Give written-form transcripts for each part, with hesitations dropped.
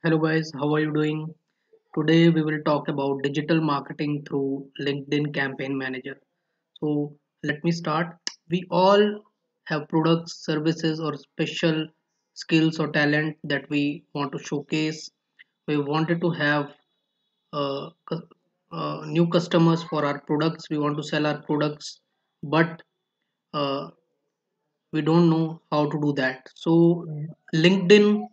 Hello guys, how are you doing? Today we will talk about digital marketing through LinkedIn Campaign Manager. So let me start. We all have products, services, or special skills or talent that we want to showcase. We wanted to have new customers for our products. We want to sell our products, but uh, we don't know how to do that. So LinkedIn,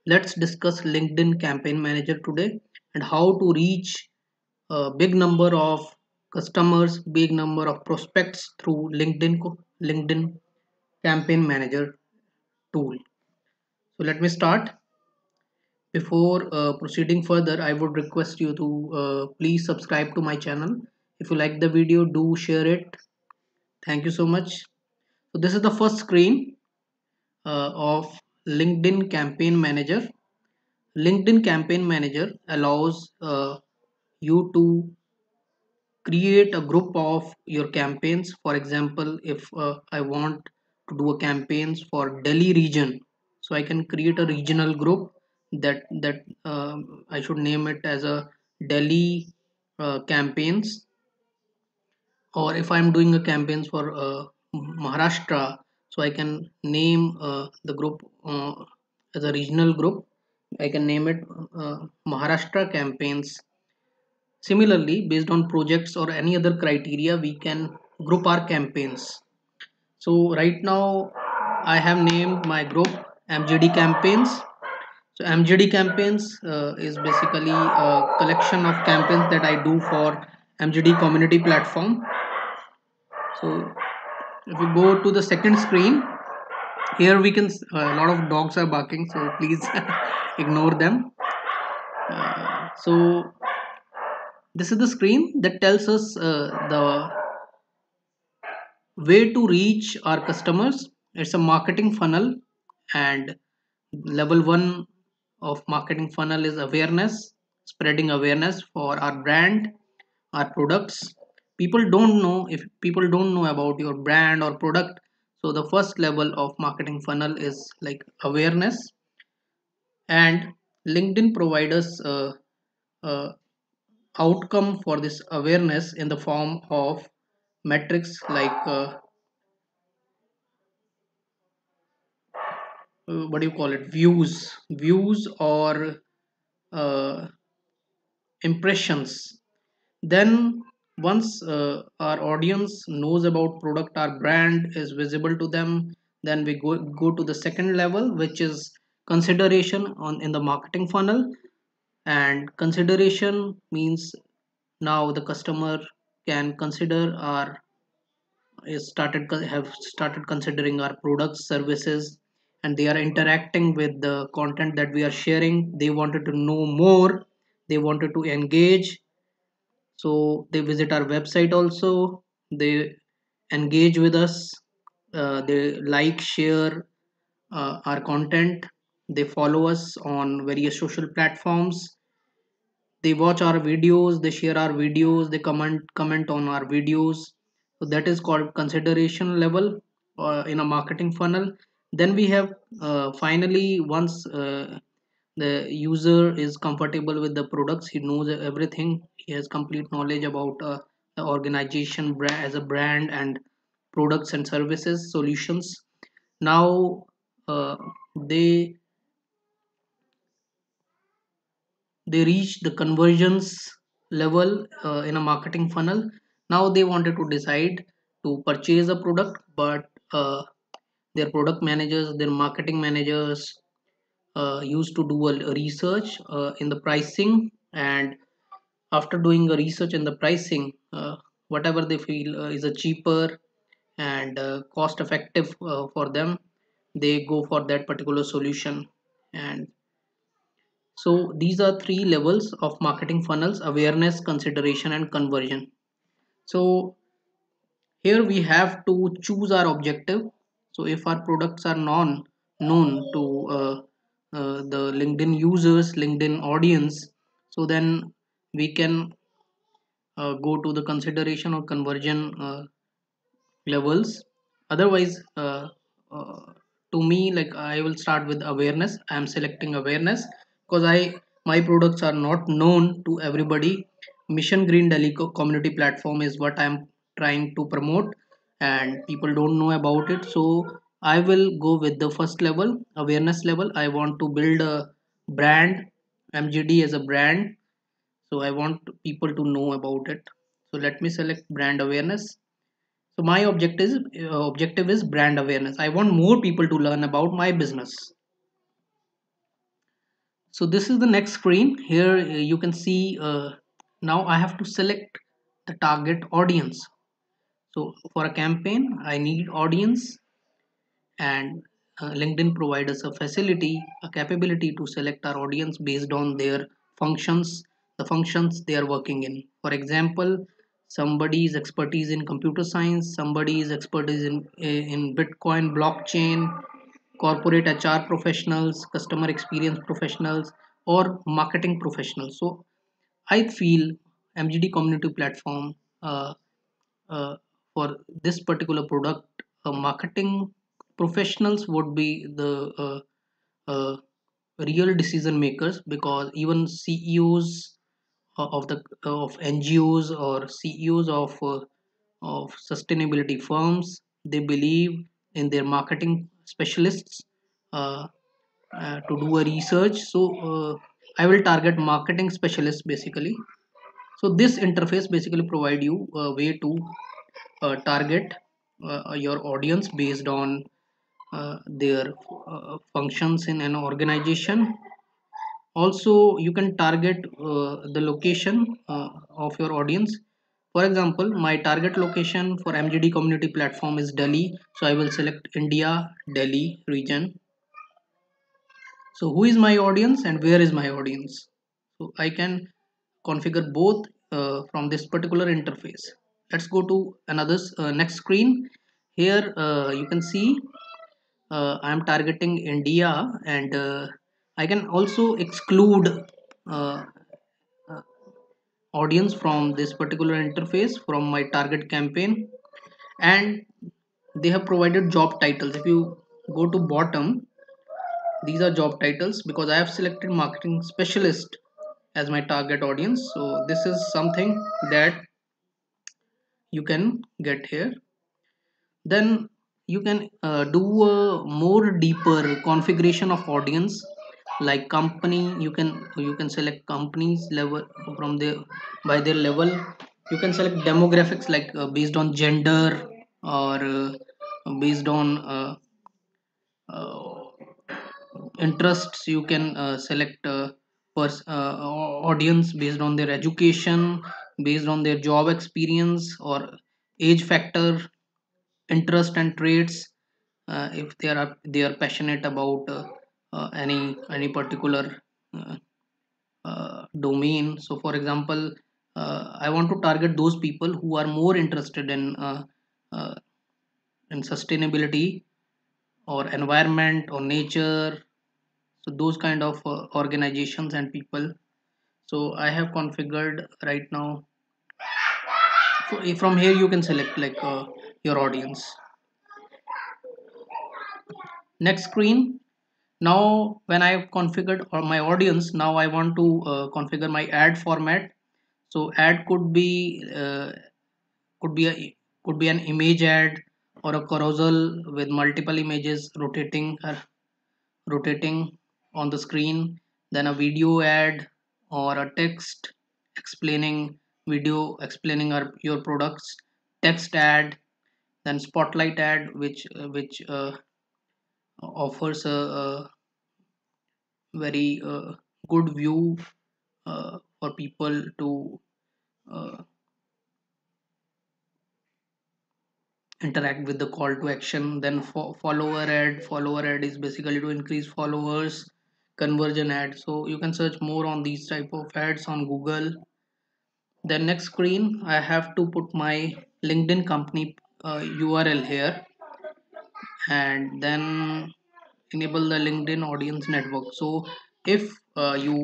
let's discuss LinkedIn Campaign Manager today and how to reach a big number of customers, big number of prospects through LinkedIn Campaign Manager tool. So let me start. Before proceeding further, I would request you to please subscribe to my channel. If you like the video, do share it. Thank you so much. So this is the first screen of LinkedIn Campaign Manager. LinkedIn Campaign Manager allows you to create a group of your campaigns. For example, if I want to do a campaigns for Delhi region, so I can create a regional group that I should name it as a Delhi campaigns. Or if I'm doing a campaigns for Maharashtra, so I can name the group as a regional group. I can name it Maharashtra campaigns. Similarly, based on projects or any other criteria, we can group our campaigns. So right now, I have named my group MGD campaigns. So MGD campaigns is basically a collection of campaigns that I do for MGD community platform. So if you go to the second screen, here we can a lot of dogs are barking, so please ignore them. So this is the screen that tells us the way to reach our customers. It's a marketing funnel, and level 1 of marketing funnel is awareness, spreading awareness for our brand, our products. People don't know, if people don't know about your brand or product, so the first level of marketing funnel is like awareness. And LinkedIn provides us outcome for this awareness in the form of metrics like what do you call it, views or uh, impressions. Then once our audience knows about product, our brand is visible to them, then we go to the second level, which is consideration on in the marketing funnel. And consideration means now the customer can consider our is started have started considering our products, services, and they are interacting with the content that we are sharing. They wanted to know more, they wanted to engage, so they visit our website also, they engage with us, they like, share our content, they follow us on various social platforms, they watch our videos, they share our videos, they comment on our videos. So that is called consideration level in a marketing funnel. Then we have finally, once the user is comfortable with the products, he knows everything, he has complete knowledge about the organization as a brand and products and services solutions. Now uh, they they reach the conversions level in a marketing funnel. Now they wanted to decide to purchase a product, but their product managers, their marketing managers used to do a research in the pricing, and after doing a research in the pricing, whatever they feel is a cheaper and cost effective for them, they go for that particular solution. And so these are three levels of marketing funnels: awareness, consideration, and conversion. So here we have to choose our objective. So if our products are known to the LinkedIn users, LinkedIn audience, so then we can go to the consideration or conversion levels. Otherwise, uh, to me, like, I will start with awareness. I am selecting awareness because my products are not known to everybody. Mission Green Delhi community platform is what I'm trying to promote, and people don't know about it. So I will go with the first level, awareness level. I want to build a brand, MGD as a brand. So I want people to know about it. So let me select brand awareness. So my objective is brand awareness. I want more people to learn about my business. So this is the next screen. Here you can see, now I have to select the target audience. So for a campaign I need audience, and LinkedIn provides us a facility, a capability to select our audience based on their functions, the functions they are working in. For example, somebody's expertise in computer science, somebody's expertise in Bitcoin, blockchain, corporate HR professionals, customer experience professionals, or marketing professionals. So I feel MGD community platform, uh, uh, for this particular product, marketing professionals would be the real decision makers, because even CEOs of NGOs or CEOs of sustainability firms, they believe in their marketing specialists, uh, to do a research. So I will target marketing specialists basically. So this interface basically provide you a way to target your audience based on their functions in an organization. Also you can target the location of your audience. For example, my target location for MGD community platform is Delhi, so I will select India, Delhi region. So who is my audience and where is my audience? So I can configure both from this particular interface. Let's go to another next screen. Here you can see I am targeting India, and I can also exclude uh, uh, audience from this particular interface from my target campaign. And they have provided job titles. If you go to bottom, these are job titles because I have selected marketing specialist as my target audience. So this is something that you can get here. Then you can do a more deeper configuration of audience, like company. You can select companies level from their, by their level. You can select demographics, like based on gender, or based on uh, interests. You can select audience based on their education, based on their job experience, or age factor, interest and traits. If they are passionate about any particular uh, domain. So for example, I want to target those people who are more interested uh, in sustainability or environment or nature. So those kind of organizations and people. So I have configured right now. So from here you can select like your audience. Next screen. Now when I have configured my audience, now I want to configure my ad format. So ad could be an image ad, or a carousel with multiple images rotating on the screen, then a video ad, or a video explaining your products, text ad, then spotlight ad, which offers a very good view for people to uh, interact with the call to action. Then follower ad is basically to increase followers. Conversion ad, so you can search more on these type of ads on Google. Then next screen, I have to put my LinkedIn company URL here, and then enable the LinkedIn audience network. So if you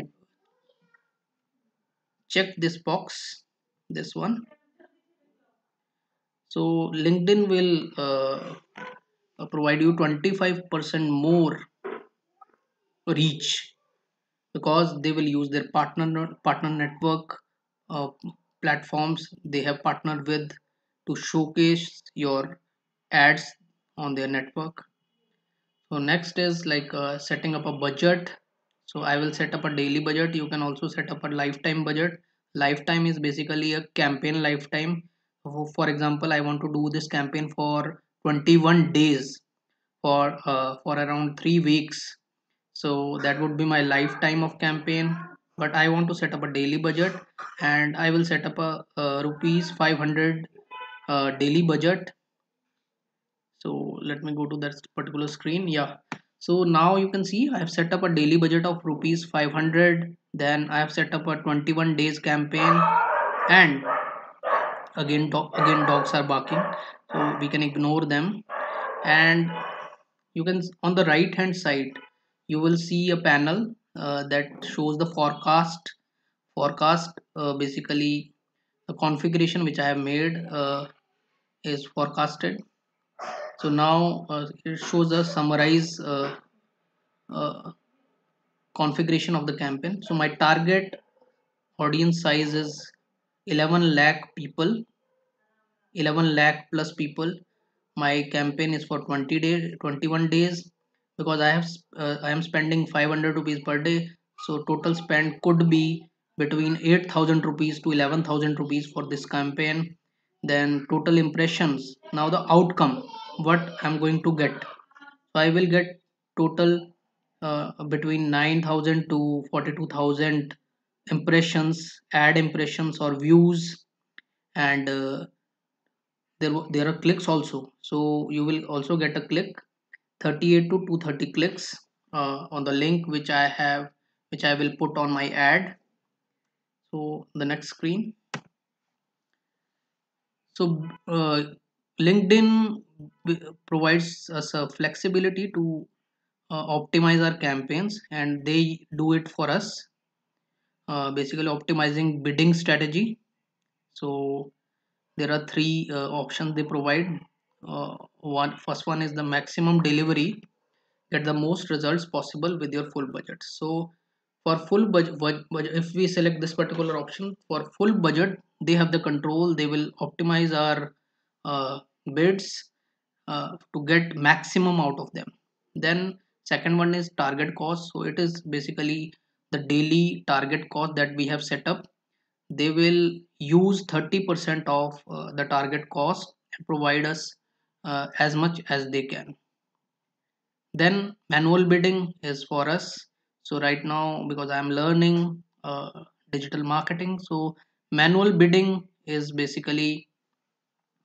check this box, this one, so LinkedIn will provide you 25% more reach because they will use their partner network uh, platforms they have partnered with to showcase your ads on their network. So next is like setting up a budget. So I will set up a daily budget. You can also set up a lifetime budget. Lifetime is basically a campaign lifetime. For example, I want to do this campaign for 21 days, for around 3 weeks. So that would be my lifetime of campaign. But I want to set up a daily budget, and I will set up a rupees 500 daily budget. So let me go to that particular screen. Yeah, so now you can see I have set up a daily budget of rupees 500. Then I have set up a 21 days campaign. And again dogs are barking, so we can ignore them. And you can, on the right hand side, you will see a panel that shows the forecast. Basically the configuration which I have made is forecasted. So now it shows a summarize uh, configuration of the campaign. So my target audience size is 11 lakh people, 11 lakh plus people. My campaign is for 20 days, 21 days, because I am spending 500 rupees per day. So total spend could be between 8,000 rupees to 11,000 rupees for this campaign. Then total impressions. Now the outcome, what I'm going to get. So I will get total between 9,000 to 42,000 impressions, ad impressions or views. And there are clicks also. So you will also get a click, 38 to 230 clicks on the link which I will put on my ad. So the next screen. So LinkedIn provides us a flexibility to optimize our campaigns, and they do it for us, basically optimizing bidding strategy. So there are three options they provide. One first one is the maximum delivery, get the most results possible with your full budget. So for full budget, if we select this particular option for full budget, they have the control, they will optimize our uh, bids to get maximum out of them. Then second one is target cost. So it is basically the daily target cost that we have set up. They will use 30% of the target cost and provide us as much as they can. Then manual bidding is for us. So right now, because I'm learning digital marketing, so manual bidding is basically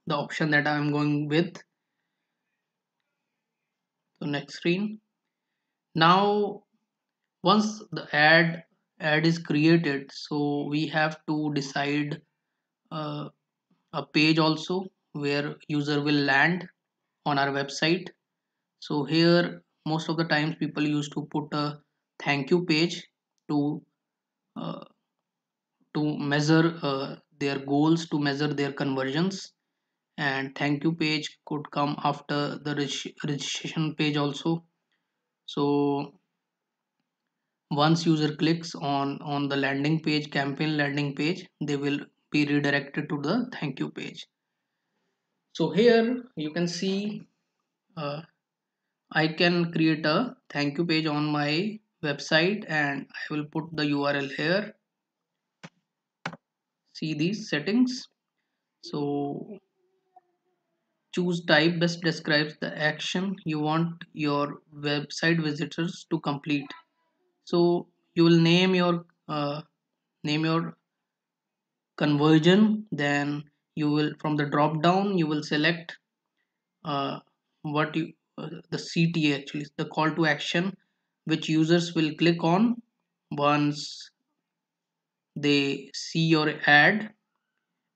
the option that I'm going with. So next screen. Now once the ad is created, so we have to decide uh, a page also where user will land on our website. So here most of the times people used to put a thank you page to uh, measure their goals, to measure their conversions. And thank you page could come after the registration page also. So once user clicks on the landing page, campaign landing page, they will be redirected to the thank you page. So here you can see uh, I can create a thank you page on my website, and I will put the URL here. See these settings. So choose type best describes the action you want your website visitors to complete. So you will name your conversion. Then you will, from the drop down, you will select uh, what you the CTA, actually the call to action, which users will click on once they see your ad.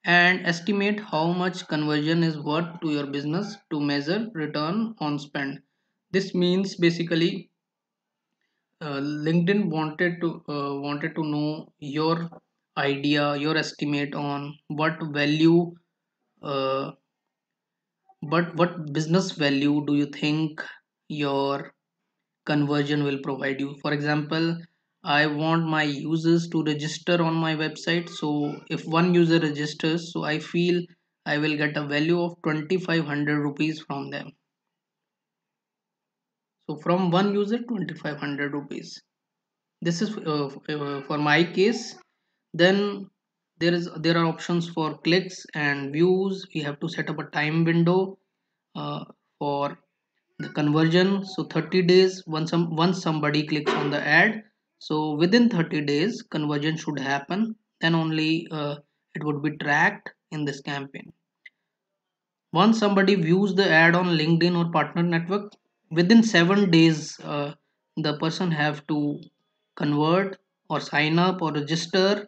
And estimate how much conversion is worth to your business to measure return on spend. This means basically LinkedIn wanted to know your idea, your estimate on what value, uh, but what business value do you think your conversion will provide you. For example, I want my users to register on my website. So if one user registers, so I feel I will get a value of 2500 rupees from them. So from one user, 2500 rupees. This is for my case. Then there are options for clicks and views. We have to set up a time window uh, for the conversion. So 30 days, once somebody clicks on the ad, so within 30 days conversion should happen, then only it would be tracked in this campaign. Once somebody views the ad on LinkedIn or partner network, within 7 days the person have to convert or sign up or register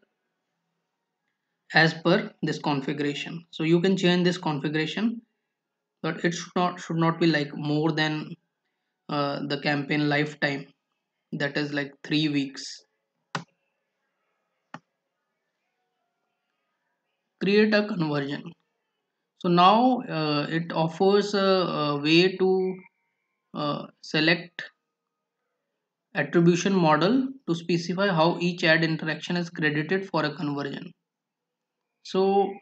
as per this configuration. So you can change this configuration, but it should not be like more than the campaign lifetime, that is like 3 weeks. Create a conversion. So now it offers a way to select attribution model to specify how each ad interaction is credited for a conversion. So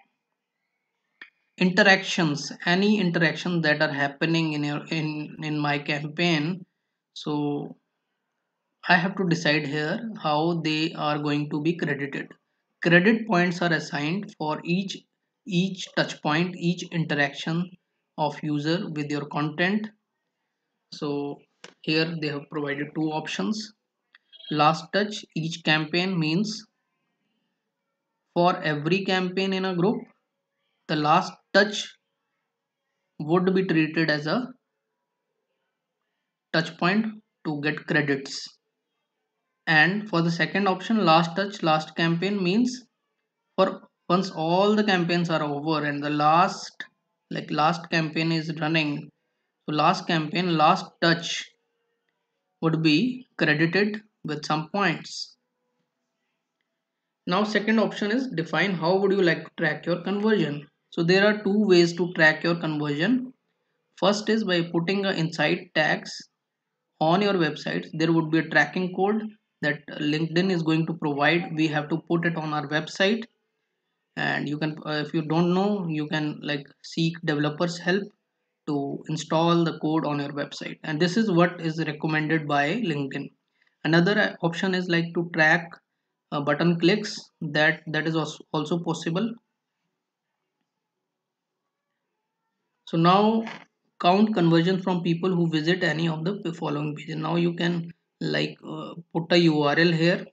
interactions, any interactions that are happening in my campaign, so I have to decide here how they are going to be credited. Credit points are assigned for each touch point, each interaction of user with your content. So here they have provided two options. Last touch, each campaign means for every campaign in a group, the last touch would be treated as a touch point to get credits. And for the second option, last touch, last campaign means for once all the campaigns are over and the last campaign is running, so last campaign, last touch would be credited with some points. Now second option is define how would you like to track your conversion. So there are two ways to track your conversion. First is by putting a inside tags on your website. There would be a tracking code that LinkedIn is going to provide. We have to put it on our website, and you can if you don't know, you can like seek developers help to install the code on your website, and this is what is recommended by LinkedIn. Another option is like to track button clicks. That is also possible. So now count conversion from people who visit any of the following pages. Now you can like put a URL here,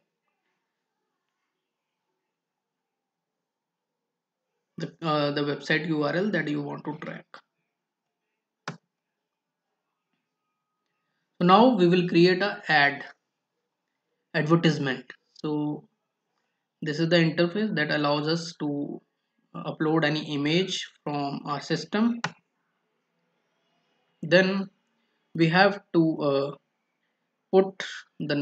the website URL that you want to track. So now we will create a advertisement. So this is the interface that allows us to upload any image from our system. Then we have to put the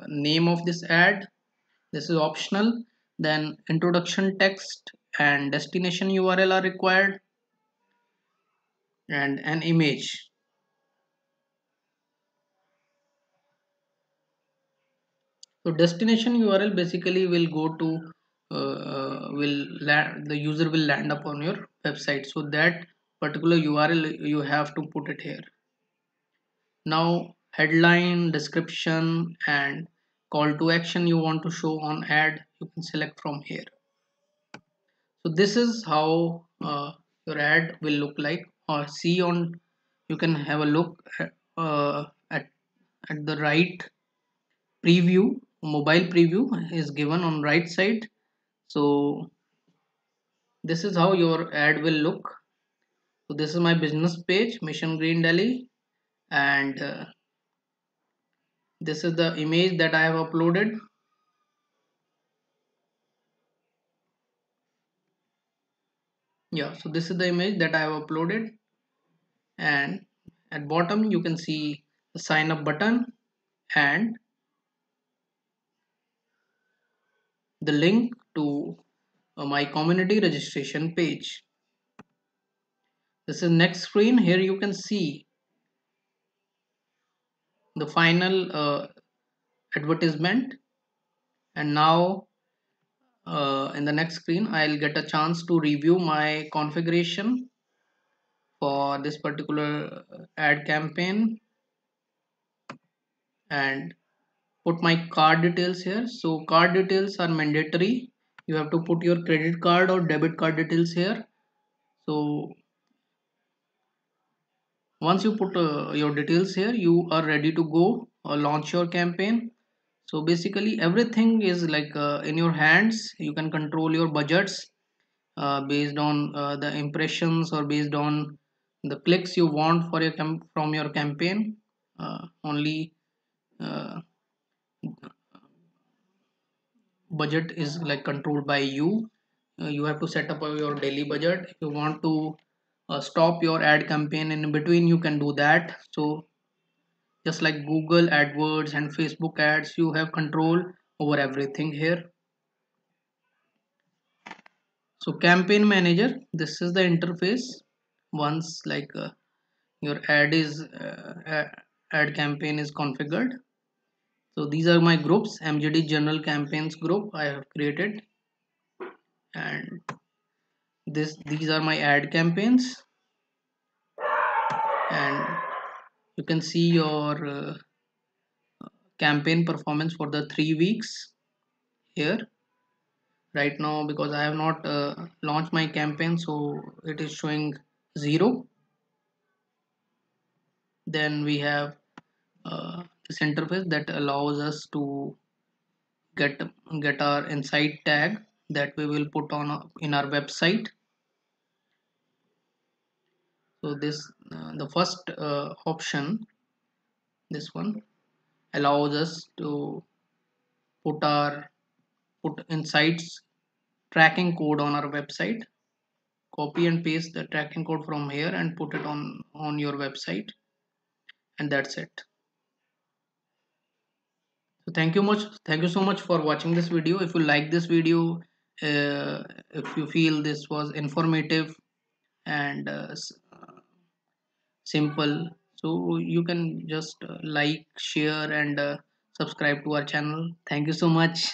name of this ad. This is optional. Then introduction text and destination URL are required, and an image. So destination URL basically will go to the user will land up on your website. So that particular URL you have to put it here. Now headline, description, and call to action you want to show on ad, you can select from here. So this is how your ad will look like, or see on, you can have a look at the right preview. Mobile preview is given on right side. So this is how your ad will look. So this is my business page, Mission Green Delhi, and this is the image that I have uploaded. Yeah, so this is the image that I have uploaded, and at bottom you can see the sign up button and the link to my community registration page. This is next screen. Here you can see the final advertisement. And now in the next screen I'll get a chance to review my configuration for this particular ad campaign and put my card details here. So card details are mandatory. You have to put your credit card or debit card details here. So once you put your details here, you are ready to go launch your campaign. So basically everything is like in your hands. You can control your budgets based on the impressions or based on the clicks you want for your from your campaign. Only uh, budget is like controlled by you. You have to set up your daily budget. If you want to stop your ad campaign in between, you can do that. So just like Google AdWords and Facebook ads, you have control over everything here. So campaign manager, this is the interface. Once like your ad campaign is configured, so these are my groups. MGD general campaigns group I have created, and these are my ad campaigns, and you can see your campaign performance for the 3 weeks here right now. Because I have not launched my campaign, so it is showing 0. Then we have this interface that allows us to get get our insight tag that we will put on in our website. So this the first option, this one allows us to put our put insights tracking code on our website. Copy and paste the tracking code from here and put it on your website, and that's it. So thank you so much for watching this video. If you like this video, if you feel this was informative and simple, so you can just like, share, and subscribe to our channel. Thank you so much.